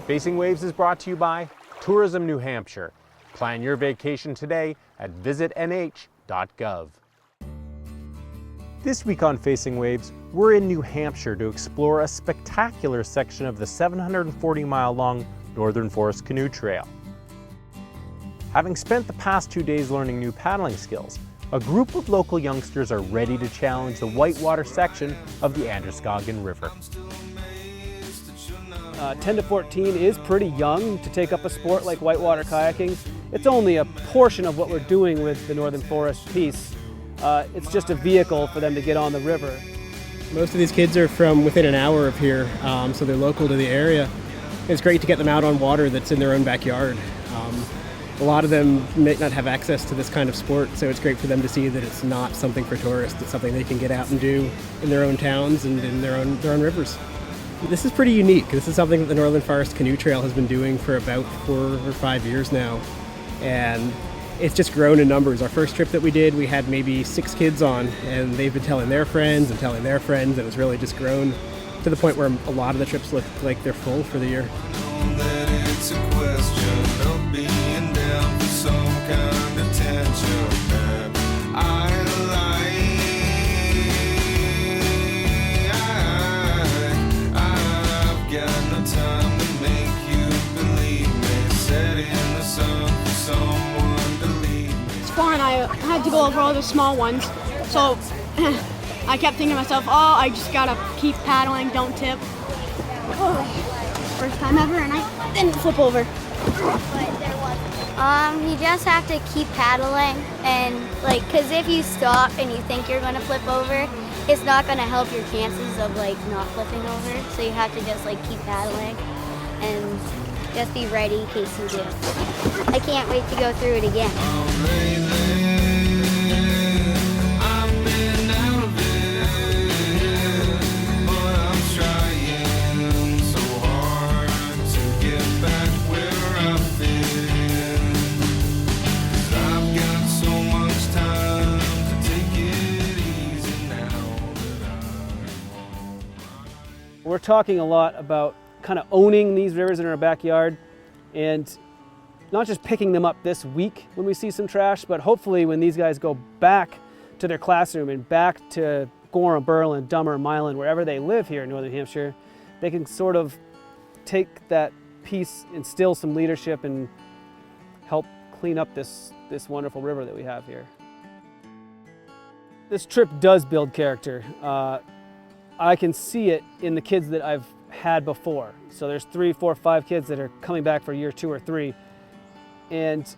Facing Waves is brought to you by Tourism New Hampshire. Plan your vacation today at visitnh.gov. This week on Facing Waves, we're in New Hampshire to explore a spectacular section of the 740-mile-long Northern Forest Canoe Trail. Having spent the past 2 days learning new paddling skills, a group of local youngsters are ready to challenge the whitewater section of the Androscoggin River. 10 to 14 is pretty young to take up a sport like whitewater kayaking. It's only a portion of what we're doing with the Northern Forest piece. It's just a vehicle for them to get on the river. Most of these kids are from within an hour of here, so they're local to the area. It's great to get them out on water that's in their own backyard. A lot of them may not have access to this kind of sport, so it's great for them to see that it's not something for tourists. It's something they can get out and do in their own towns and in their own rivers. This is pretty unique. This is something that the Northern Forest Canoe Trail has been doing for about 4 or 5 years now, and it's just grown in numbers. Our first trip that we did, we had maybe 6 kids on, and they've been telling their friends and telling their friends, and it's really just grown to the point where a lot of the trips look like they're full for the year. I had to go over all the small ones, so I kept thinking to myself, oh, I just gotta keep paddling, don't tip. Oh, first time ever, and I didn't flip over. You just have to keep paddling, and cause if you stop and you think you're gonna flip over, it's not gonna help your chances of not flipping over. So you have to just keep paddling and just be ready in case you do. I can't wait to go through it again. We're talking a lot about kind of owning these rivers in our backyard and not just picking them up this week when we see some trash, but hopefully when these guys go back to their classroom and back to Gorham, Berlin, Dummer, Milan, wherever they live here in Northern Hampshire, they can sort of take that piece, instill some leadership, and help clean up this wonderful river that we have here. This trip does build character. I can see it in the kids that I've had before. So there's 3, 4, 5 kids that are coming back for year 2 or 3. And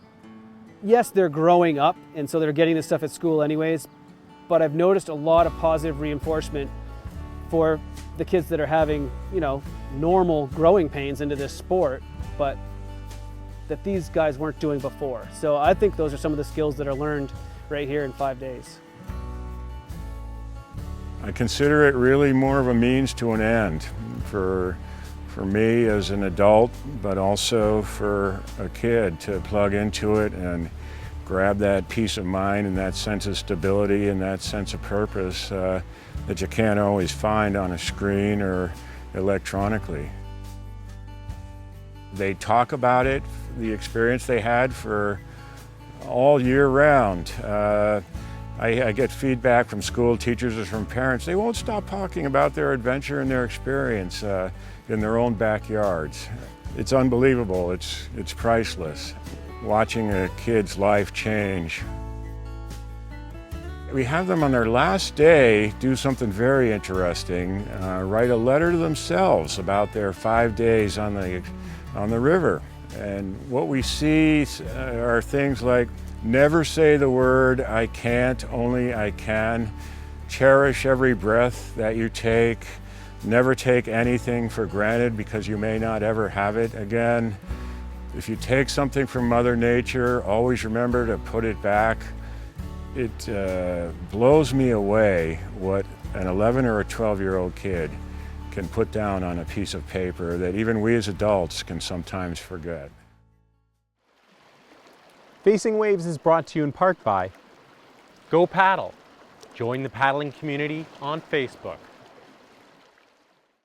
yes, they're growing up, and so they're getting this stuff at school anyways, but I've noticed a lot of positive reinforcement for the kids that are having, normal growing pains into this sport, but that these guys weren't doing before. So I think those are some of the skills that are learned right here in 5 days. I consider it really more of a means to an end for me as an adult, but also for a kid to plug into it and grab that peace of mind and that sense of stability and that sense of purpose that you can't always find on a screen or electronically. They talk about it, the experience they had for all year round. I get feedback from school teachers or from parents. They won't stop talking about their adventure and their experience in their own backyards. It's unbelievable. It's priceless. Watching a kid's life change. We have them on their last day do something very interesting. Write a letter to themselves about their 5 days on the river. And what we see are things like, never say the word I can't, only I can. Cherish every breath that you take. Never take anything for granted because you may not ever have it again. If you take something from Mother Nature, always remember to put it back. It blows me away what an 11 or a 12-year-old kid can put down on a piece of paper that even we as adults can sometimes forget. Facing Waves is brought to you in part by Go Paddle. Join the paddling community on Facebook.